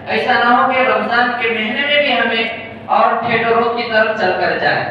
ایسا نہ ہو کہ رمضان کے مہینے میں بھی ہمیں اور تھیٹروں کی طرف چل کر جائیں،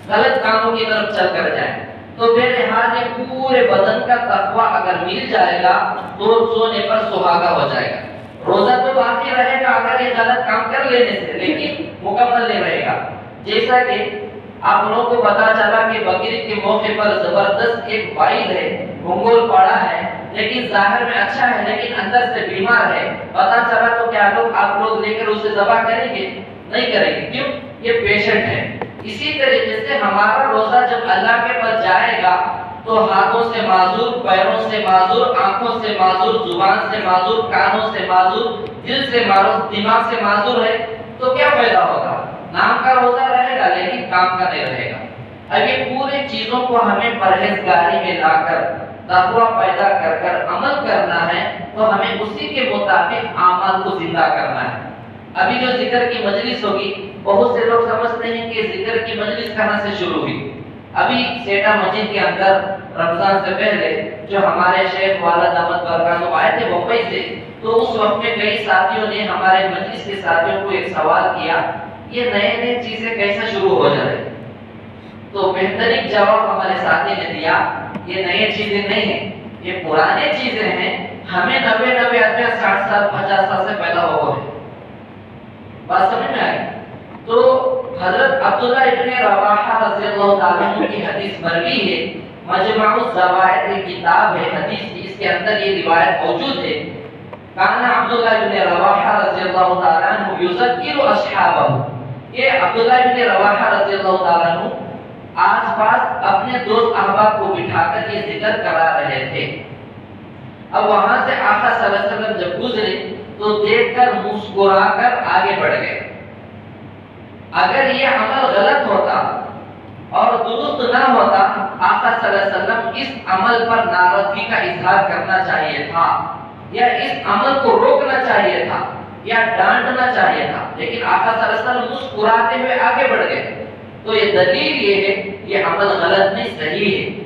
غلط کاموں کی طرف چل کر جائیں۔ تو بہرحال یہ پورے بدن کا تقوی اگر مل جائے گا تو سونے پر سہاگا ہو جائے گا۔ روزہ تو باقی رہے گا اگر یہ غلط کام کر لینے سے، لیکن مکمل نہیں رہے گا۔ جیسا کہ آپ لوگوں کو پتا چلا کہ بقرعید کے موقع پر زبردست ایک وائد ہے، بھونگول پڑا ہے، لیکن ظاہر میں اچھا ہے لیکن اندر سے بیمار ہے، پتا چلا تو کیا آپ لوگ لے کر اسے ذبح کریں گے؟ نہیں کریں گے، کیوں؟ یہ پیشنٹ ہے۔ اسی طریقے سے ہمارا روزہ جب اللہ کے پاس جائے گا تو ہاتھوں سے معذور، پیروں سے معذور، آنکھوں سے معذور، زبان سے معذور، کانوں سے معذور، دل سے معذور، دماغ سے معذور ہے، تو کیا فائدہ ہوگا؟ نام کا روزہ رہے گا لیکن کام کا نہیں رہے گا۔ اب یہ پورے چیزوں کو ہمیں پرہیزگاری میں لا کر، تقویٰ پیدا کر کر عمل کرنا ہے، تو ہمیں اسی کے مطابق اعمال کو زندہ کرنا ہے۔ ابھی جو ذکر کی مجلس ہوگی، بہت سے لوگ سمجھتے ہیں کہ ذکر کی مجلس کہاں سے شروع ہوئی۔ ابھی سیٹا مسجد کے اندر رمضان سے پہلے جو ہمارے شیخ والا دامت برکاتہ آئے تھے بمبئی سے، تو اس وقت میں کئی ساتھیوں نے ہمارے مجلس کے ساتھیوں کو ایک سوال کیا، یہ نئے نئے چیزیں کیسے شروع ہو جائے؟ تو بہترین جواب ہمارے ساتھی نے دیا، یہ نئے چیزیں نہیں ہیں، یہ پرانے چیزیں ہیں، ہمیں 90 آدمی 60 سال 50 سال سے پیدا ہو گئے۔ بات سمجھ میں آئی؟ تو حضرت عبداللہ ابن رواحہ رضی اللہ تعالیٰ عنہ کی حدیث مروی ہے، مجمع الزوائد ایک کتاب ہے حدیث کی، اس کے اندر یہ روایت موجود ہے۔ کان عبداللہ ابن رواحہ رضی اللہ تعالیٰ عنہ یذکر اصحابہ، یہ عبداللہ ابن رواحہ رضی اللہ تعالیٰ عنہ آس پاس اپنے دوست احباب کو بٹھا کر یہ ذکر کرا رہے تھے۔ اب وہاں سے آقا صلی اللہ علیہ وسلم جب گزرے تو دیکھ کر مسکرا کر آگے بڑھ گئے۔ اگر یہ عمل غلط ہوتا اور درست نہ ہوتا، آقا صلی اللہ علیہ وسلم اس عمل پر ناراضگی کا اظہار کرنا چاہیے تھا، یا اس عمل کو روکنا چاہیے تھا، یا ڈانٹنا چاہیے تھا، لیکن آقا صلی اللہ علیہ وسلم مسکراتے ہوئے آگے بڑھ گئے۔ تو یہ دلیل یہ ہے یہ عمل غلط نہیں، صحیح ہے۔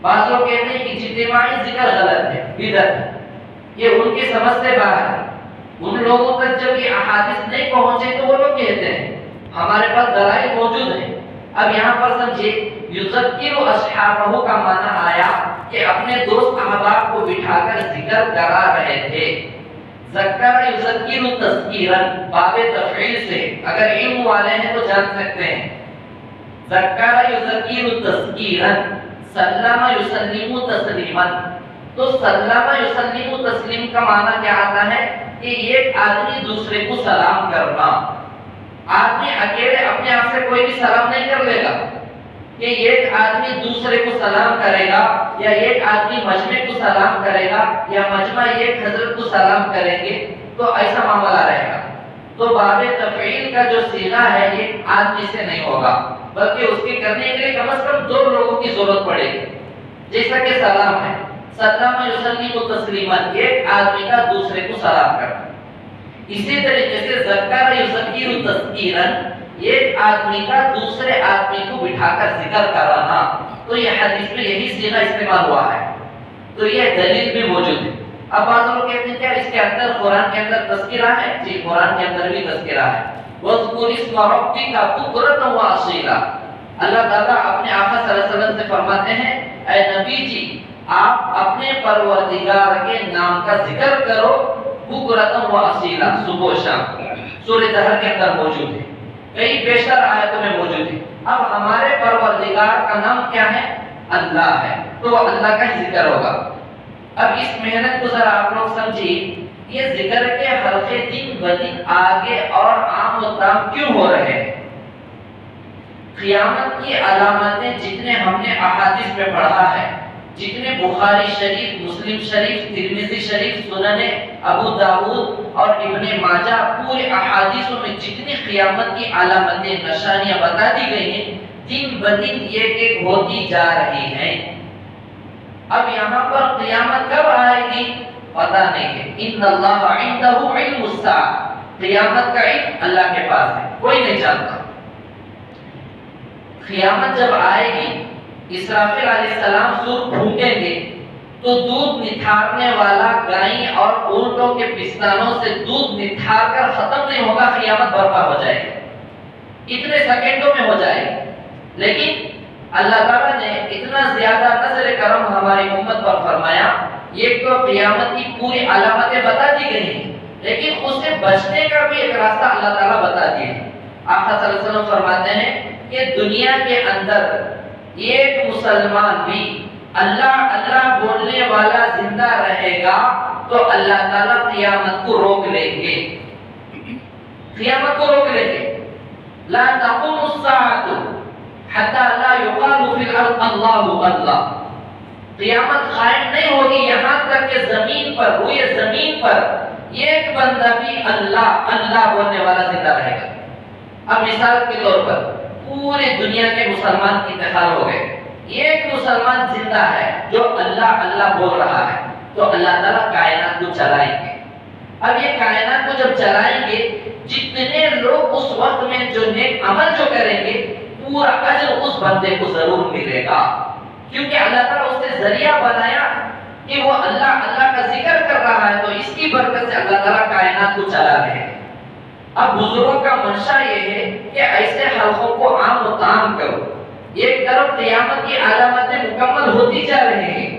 بعض لوگ کہتے ہیں کہ اجتماعی ذکر غلط ہے، بدعت ہے، یہ ان کی سمجھ سے باہر ہے۔ ان لوگوں تک جب یہ احادیث نہیں پہنچے تو وہ لوگ کہتے ہیں، ہمارے پاس دلائل موجود ہیں۔ اب یہاں پر سمجھے، یذکر اصحابہ کا معنی آیا کہ اپنے دوست احباب کو بٹھا کر ذکر کرا رہے تھے۔ ذکر یذکر تذکیرا، باب تفعیل سے، اگر علم والے ہیں تو جان سکتے ہیں۔ ذکر یذکر تذکیرا، سلم یسلم تسلیما، تو سلم یسلم تسلیم کا معنی کیا آتا ہے کہ ایک آدمی دوسرے کو سلام کرنا۔ آدمی اکیلے اپنے آپ سے کوئی بھی سلام نہیں کر لے گا، کہ ایک آدمی دوسرے کو سلام کرے گا، یا ایک آدمی مجمع کو سلام کرے گا، یا مجمع ایک حضرت کو سلام کریں گے، تو ایسا معاملہ رہے گا۔ تو باب تفعیل کا جو صیغہ ہے یہ آدمی سے نہیں ہوگا، بلکہ اس کے کرنے کے لیے کم از کم دو لوگوں کی ضرورت پڑے گی۔ جیسا کہ سلام ہے، سلام یسلم تسلیما، ایک آدمی کا دوسرے کو سلام کرنا۔ اسی طریقے سے ذکر یذکر تذکیرا، ایک آدمی کا دوسرے آدمی کو بٹھا کر ذکر کرانا، تو یہ حدیث میں یہی صیغہ استعمال ہوا ہے، تو یہ دلیل بھی موجود ہے۔ اب بعض لوگ کہتے ہیں کہ اس کے اندر قرآن کے اندر تذکرہ ہے، جی قرآن کے اندر بھی تذکرہ ہے۔ وَاذْكُرِ اسْمَ رَبِّكَ بُكْرَةً وَأَصِيلًا، اللہ تعالیٰ اپنے آقا صلی اللہ علیہ وسلم سے فرماتے ہیں، اے نبی جی آپ اپنے پروردگار کے نام کا ذکر کرو، بُكْرَةً وَأَصِيلًا، صبح و شام۔ سورہ دہر کے اندر موجود ہے، کئی بیشتر آیتوں میں موجود ہے۔ اب ہمارے پروردگار کا نام کیا ہے؟ اللہ ہے، تو اللہ کا ہی ذکر ہوگا۔ اب اس محنت کو ذرا آپ لوگ سمجھیے، یہ ذکر کے حلقے دن بدن آگے اور عام و تام کیوں ہو رہے ہیں؟ قیامت کی علامتیں جتنے ہم نے احادیث میں پڑھا ہے، جتنے بخاری شریف، مسلم شریف، ترمذی شریف، سنن ابو داؤد اور ابن ماجہ، پورے احادیثوں میں جتنی قیامت کی علامتیں، نشانیاں بتا دی گئی ہیں، دن بدن ایک ایک ہوتی جا رہی ہیں۔ اب یہاں پر قیامت کب آئے گی پتہ نہیں ہے۔ ان اللہ عنده علم الساعہ، قیامت کا علم اللہ کے پاس ہے، کوئی نہیں جانتا۔ قیامت جب آئے گی، اسرافیل علیہ السلام سور پھونکیں گے، تو دودھ نتھارنے والا گائیں اور اونٹوں کے پستانوں سے دودھ نتھار کر ختم نہیں ہوگا، قیامت برپا ہو جائے گی، اتنے سیکنڈوں میں ہو جائے گی۔ لیکن اللہ تعالیٰ نے اتنا زیادہ نظر کرم ہماری امت پر فرمایا، یہ تو قیامت کی پوری علامتیں بتا دی گئی ہیں، لیکن اس سے بچنے کا بھی ایک راستہ اللہ تعالیٰ بتا دیے۔ آقا صلی اللہ علیہ وسلم فرماتے ہیں کہ دنیا کے اندر ایک مسلمان بھی اللہ اللہ بولنے والا زندہ رہے گا تو اللہ تعالیٰ قیامت کو روک لیں گے، قیامت کو روک لیں گے۔ لا تقوم الساعة حتى لا يقال في الارض اللہ اللہ، قیامت قائم نہیں ہوگی یہاں تک کہ زمین پر، روئے زمین پر ایک بندہ بھی اللہ اللہ بولنے والا زندہ رہے گا۔ اب مثال کے طور پر پورے دنیا کے مسلمان انتقال ہو گئے، ایک مسلمان زندہ ہے جو اللہ اللہ بول رہا ہے، تو اللہ تعالیٰ کائنات کو چلائیں گے۔ اب یہ کائنات کو جب چلائیں گے، جتنے لوگ اس وقت میں جو نیک عمل جو کریں گے، پورا اجر اس بندے کو ضرور ملے گا، کیونکہ اللہ تعالیٰ اس نے ذریعہ بنایا کہ وہ اللہ اللہ کا ذکر کر رہا ہے، تو اس کی برکت سے اللہ تعالیٰ کائنات کو چلا رہے ہیں۔ اب بزرگوں کا منشا یہ ہے کہ ایسے حلقوں کو عام و تام کرو، ایک طرف قیامت کی علامتیں مکمل ہوتی جا رہی ہیں،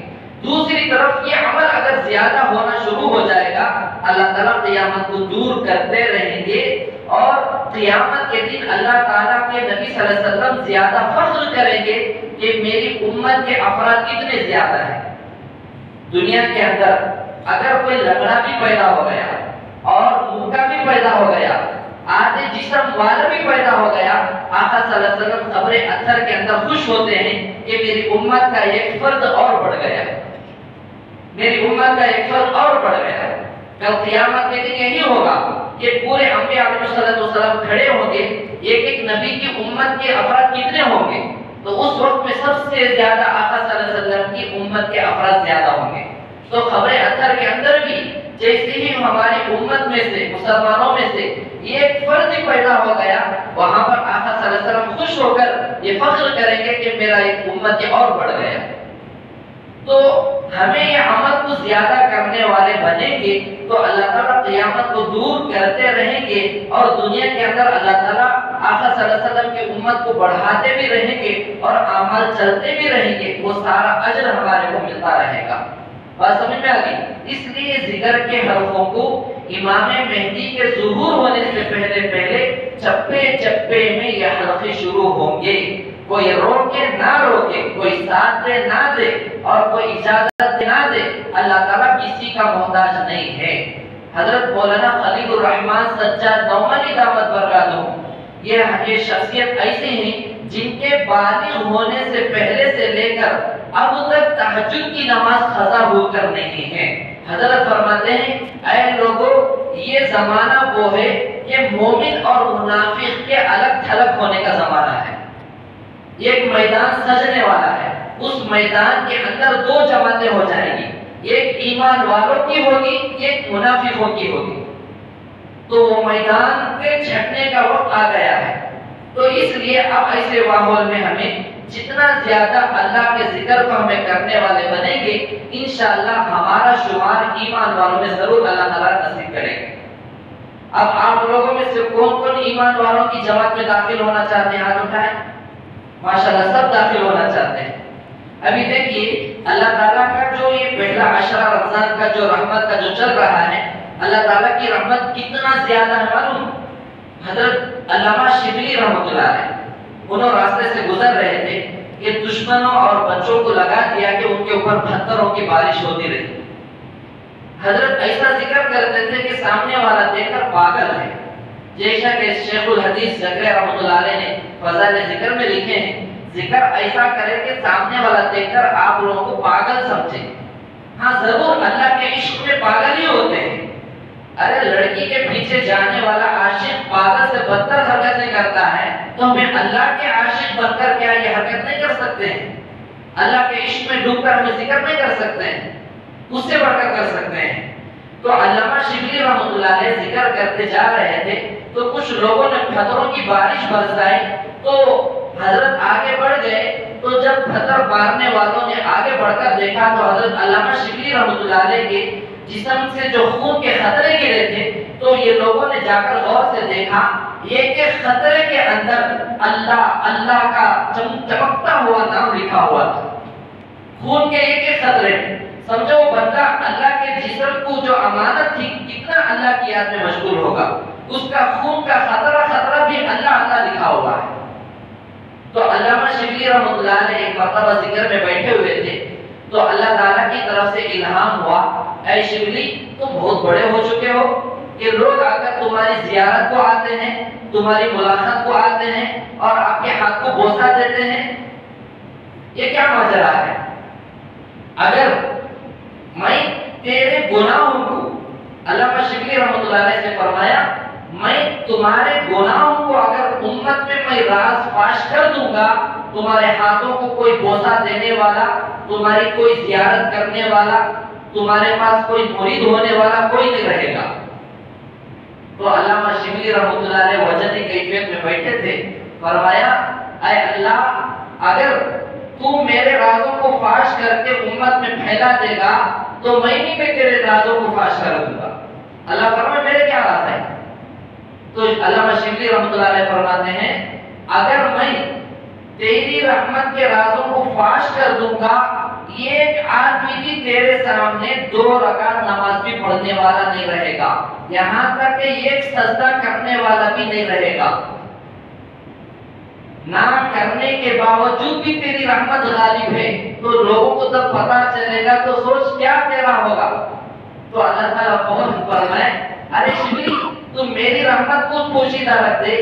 دوسری طرف یہ عمل اگر زیادہ ہونا شروع ہو جائے گا، اللہ تعالیٰ قیامت کو دور کرتے رہیں گے، اور قیامت کے دن اللہ تعالیٰ کے نبی صلی اللہ علیہ وسلم زیادہ فخر کریں گے کہ میری امت کے افراد کتنے زیادہ ہیں۔ دنیا کے اندر اگر کوئی لنگڑا بھی پیدا ہو گیا اور موٹا بھی پیدا ہو گیا، آدھے جسم والا بھی پیدا ہو گیا، آقا صلی اللہ علیہ وسلم قبر اطہر کے اندر خوش ہوتے ہیں کہ میری امت کا ایک فرد اور بڑھ گیا، میری امت کا ایک فرد اور بڑھ گیا۔ کل قیامت کے دن یہی ہوگا کہ پورے انبیاء علیہ السلام کھڑے ہوں گے، ایک ایک نبی کی امت کے افراد کتنے ہوں گے، تو اس وقت میں سب سے زیادہ آقا صلی اللہ علیہ وسلم کی امت کے افراد زیادہ ہوں گے۔ تو قبر اطہر کے اندر بھی جیسے ہی ہماری امت میں سے، مسلمانوں میں سے ایک فرد پیدا ہو گیا، وہاں پر آقا صلی اللہ علیہ وسلم خوش ہو کر یہ فخر کریں گے کہ میرا ایک امت اور بڑھ گیا۔ تو ہمیں یہ عمل کو زیادہ کرنے والے بنیں گے تو اللہ تعالیٰ قیامت کو دور کرتے رہیں گے، اور دنیا کے اندر اللہ تعالیٰ آقا صلی اللہ علیہ وسلم کی امت کو بڑھاتے بھی رہیں گے اور اعمال چلتے بھی رہیں گے، وہ سارا اجر ہمارے کو ملتا رہے گا۔ بات سمجھ میں آ گئی؟ اس لیے ذکر کے حلقوں کو امام مہدی کے ظہور ہونے سے پہلے چپے چپے میں یہ حلقے شروع ہوں گے، کوئی روکے نہ روکے، کوئی ساتھ دے نہ دے اور کوئی اجازت نہ دے، اللہ تعالیٰ کسی کا محتاج نہیں ہے۔ حضرت مولانا خلیل الرحمن سجاد نعمانی دعوت برکاتہ، یہ شخصیت ایسی ہیں جن کے بالغ ہونے سے پہلے سے لے کر اب تک تہجد کی نماز قضا ہو کر نہیں ہے۔ حضرت فرماتے ہیں اے لوگوں، یہ زمانہ وہ ہے کہ مومن اور منافق کے الگ تھلگ ہونے کا زمانہ ہے۔ ایک میدان سجنے والا ہے، اس میدان کے اندر دو جماعتیں ہو جائیں گی، ایک ایمان والوں کی ہوگی، ایک منافقوں کی ہوگی۔ تو وہ میدان پہ چھٹنے کا وقت آ گیا ہے۔ تو اس لیے اب ایسے ماحول میں ہمیں جتنا زیادہ اللہ کے ذکر کو ہمیں کرنے والے بنیں گے، انشاءاللہ ہمارا شمار ایمان والوں میں ضرور اللہ تعالیٰ نصیب کرے گا۔ اب آپ لوگوں میں سے کون کون ایمان والوں کی جماعت میں داخل ہونا چاہتے ہیں؟ ہاتھ اٹھائیں۔ ماشاءاللہ سب داخل ہونا چاہتے ہیں۔ ابھی دیکھیے اللہ تعالیٰ کا جو یہ پہلا عشرہ رمضان کا جو رحمت کا جو چل رہا ہے، اللہ تعالیٰ کی رحمت کتنا زیادہ ہے معلوم؟ حضرت علامہ شبلی رحمۃ اللہ علیہ انہوں راستے سے گزر رہے تھے کہ دشمنوں اور بچوں کو لگا دیا کہ ان کے اوپر پتھروں کی بارش ہوتی رہی۔ حضرت ایسا ذکر کرتے تھے کہ سامنے والا دیکھ کر پاگل ہے، جیسا کہ شیخ الحدیث زکریا رحمۃ اللہ علیہ نے فضائل ذکر میں لکھے ہیں، ذکر ایسا کرے کہ سامنے والا دیکھ کر آپ لوگوں کو پاگل سمجھے۔ ہاں ضرور اللہ کے عشق میں پاگل ہی ہوتے ہیں۔ ارے لڑکی کے پیچھے جانے والا عاشق پاگل سے بدتر حرکتیں کرتا ہے، تو ہمیں اللہ کے عاشق بن کر کیا یہ حرکت نہیں کر سکتے ہیں؟ اللہ کے عشق میں ڈوب کر ہمیں ذکر نہیں کر سکتے ہیں؟ اس سے بڑھ کر سکتے ہیں۔ تو علامہ شبلی رحمۃ اللہ علیہ ذکر کرتے جا رہے تھے تو کچھ لوگوں نے پتھروں کی بارش برسائی، تو حضرت آگے بڑھ گئے تو جب پتھر مارنے والوں نے آگے بڑھ کر دیکھا تو حضرت علامہ شبلی رحمۃ اللہ علیہ کے جسم سے جو خون کے خطرے گرے تھے تو یہ لوگوں نے جا کر غور سے دیکھا یہ کہ خطرے کے اندر اللہ اللہ کا چمکتا ہوا نام لکھا ہوا تھا خون کے ایک خطرے میں. سمجھو وہ بندہ اللہ کے جسم کو جو امانت تھی کتنا اللہ کی یاد میں مشغول ہوگا. اس کا خون کا خطرہ بھی اللہ اللہ لکھا ہوا ہے. تو علامہ شبلی رحمۃ اللہ علیہ ایک مرتبہ ذکر میں بیٹھے ہوئے تھے تو اللہ تعالیٰ کی طرف سے الہام ہوا اے شبلی تم بہت بڑے ہو چکے ہو کہ لوگ آ کر تمہاری زیارت کو آتے ہیں تمہاری ملاقات کو آتے ہیں اور آپ کے ہاتھ کو بوسہ دیتے ہیں. یہ کیا ماجرا ہے؟ اگر میں تیرے گناہوں کو علامہ شبلی رحمۃ اللہ علیہ سے فرمایا میں تمہارے گناہوں کو اگر امت میں میں راز فاش کر دوں گا تمہارے ہاتھوں کو کوئی بوسہ دینے والا تمہاری کوئی زیارت کرنے والا تمہارے پاس کوئی مرید ہونے والا کوئی نہیں رہے گا. تو علامہ شبلی رحمۃ اللہ علیہ وجدی کیفیت میں بیٹھے تھے فرمایا اے اللہ اگر تو میرے رازوں کو فاش کر کے امت میں پھیلا دے گا تو میں بھی تیرے رازوں کو فاش کر دوں گا. اللہ فرمائے میرے کیا راز ہے؟ تو علامہ شبلی رحمۃ اللہ علیہ فرماتے ہیں اگر میں تیری رحمت کے رازوں کو فاش کر دوں گا ایک آدمی بھی تیرے سامنے 2 رکعت نماز بھی پڑھنے والا نہیں رہے گا یہاں تک کہ ایک سجدہ کرنے والا بھی نہیں رہے گا. نہ کرنے کے باوجود بھی تیری رحمت غالب ہے تو لوگوں کو جب پتا چلے گا تو سوچ کیا تیرا ہوگا. تو اللہ تعالیٰ فوراً فرمائے ارے شبلی تم میری رحمت کو پوشیدہ رکھ دے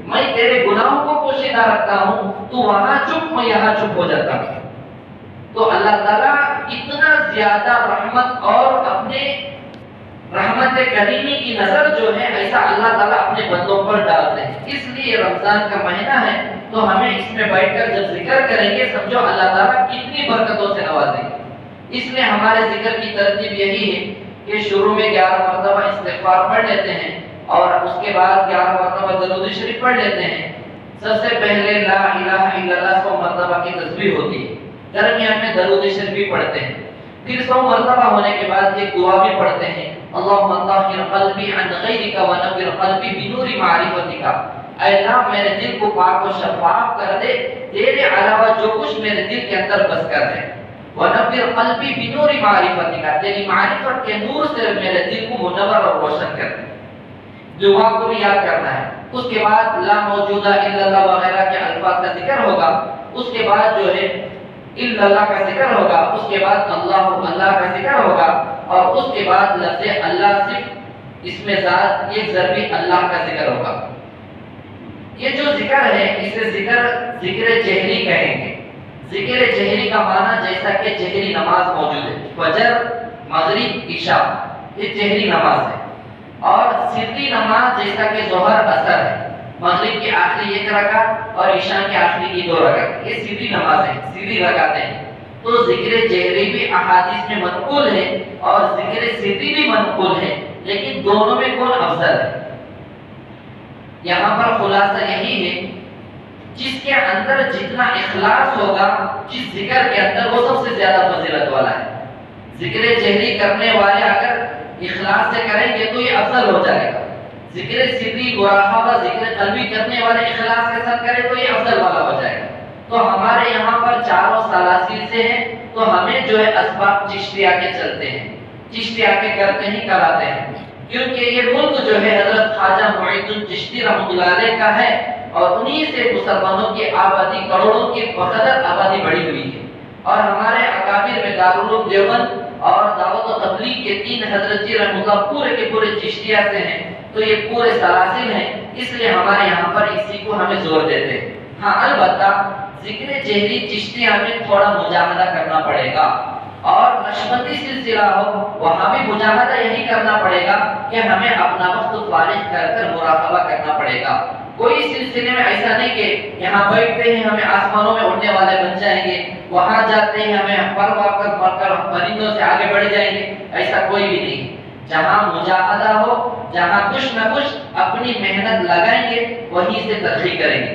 میں تیرے گناہوں کو پوشیدہ رکھتا ہوں تو وہاں چپ میں یہاں چپ ہو جاتا ہوں. تو اللہ تعالیٰ اتنا زیادہ رحمت اور اپنے رحمت کریمی کی نظر جو ہے ایسا اللہ تعالیٰ اپنے بندوں پر ڈالتے ہیں. اس لیے رمضان کا مہینہ ہے تو ہمیں اس میں بیٹھ کر جب ذکر کریں گے سمجھو اللہ تعالیٰ کتنی برکتوں سے نوازیں گے. اس لیے ہمارے ذکر کی ترتیب یہی ہے کہ شروع میں 11 مرتبہ استغفار پڑھ لیتے ہیں اور اس کے بعد 11 مرتبہ درود شریف پڑھ لیتے ہیں. سب سے پہلے لا الہ الا اللہ 100 مرتبہ کی تسبیح ہوتی ہے درمیان میں درود شریف بھی پڑھتے ہیں پھر 100 مرتبہ ہونے کے بعد ایک دعا بھی پڑھتے ہیں اللہم طہر قلبی عن غیرک ونور قلبی بنور معرفتک. اے اللہ میرے دل کو پاک و شفاف کر دے تیرے علاوہ جو کچھ میرے دل کے اندر بس کر ہے. ونور قلبی بنور معرفتک تیری معرفت کے نور سے میرے دل کو منور اور روشن کر دے. دعا کو بھی یاد کرنا ہے. اس کے بعد لا موجودہ الا اللہ وغیرہ کے الفاظ کا ذکر ہوگا. اس کے بعد جو ہے الا اللہ کا ذکر ہوگا. اس کے بعد اللہ کا ذکر ہوگا اور اس کے بعد لفظ اللہ صرف اس میں ذات ایک ضربی اللہ کا ذکر ہوگا. یہ جو ذکر ہے اسے ذکر جہری کہیں گے. ذکر جہری کا معنی جیسا کہ جہری نماز موجود ہے فجر مغرب عشاء یہ جہری نماز ہے اور سری نماز جیسا کہ ظہر اثر ہے مغرب کی آخری 1 رکعت اور عشاء کی آخری کی 2 رکعت یہ سری نماز ہے سری رکعتیں ہیں. تو ذکر جہری بھی احادیث میں منقول ہے اور ذکر سری بھی منقول ہے لیکن دونوں میں کون افضل ہے؟ یہاں پر خلاصہ یہی ہے جس کے اندر جتنا اخلاص ہوگا جس ذکر کے اندر وہ سب سے زیادہ فضیلت والا ہے. ذکر جہری کرنے والے اگر اخلاص سے کریں گے تو یہ افضل ہو جائے گا. ذکر سری مراقبہ ذکر قلبی کرنے والے اخلاص کے ساتھ کریں تو یہ افضل والا ہو جائے گا. تو ہمارے یہاں پر چاروں سلاسل سے ہیں تو ہمیں جو ہے اسباب چشتیہ کے چلتے ہیں چشتیہ کے کرتے ہیں کراتے ہیں کیونکہ یہ ملک جو ہے حضرت خواجہ معید الچشتی رحمۃ اللہ علیہ کا ہے اور انہی سے مسلمانوں کی آبادی کروڑوں کی بقدر آبادی بڑھی ہوئی ہے. اور ہمارے اکابر میں دارالعلوم دیوبند اور دعوت و تبلیغ کے 3 حضرت جی رحمۃ اللہ پورے کے پورے چشتیہ سے ہیں تو یہ پورے سلاسل ہیں اس لیے ہمارے یہاں پر اسی کو ہمیں زور دیتے ہیں. ہاں البتہ ذکر جہری چشتیہ میں تھوڑا مجاہدہ کرنا پڑے گا اور نشبندی سلسلہ ہو وہاں بھی مجاہدہ یہی کرنا پڑے گا کہ ہمیں اپنا وقت فارغ کر مراقبہ کرنا پڑے گا. کوئی سلسلے میں ایسا نہیں کہ یہاں بیٹھتے ہیں ہمیں آسمانوں میں اڑنے والے بن جائیں گے وہاں جاتے ہیں ہمیں پر مر کر پرندوں سے آگے بڑھ جائیں گے ایسا کوئی بھی نہیں. جہاں مجاہدہ ہو جہاں کچھ نہ کچھ اپنی محنت لگائیں گے وہیں سے ترقی کریں گے.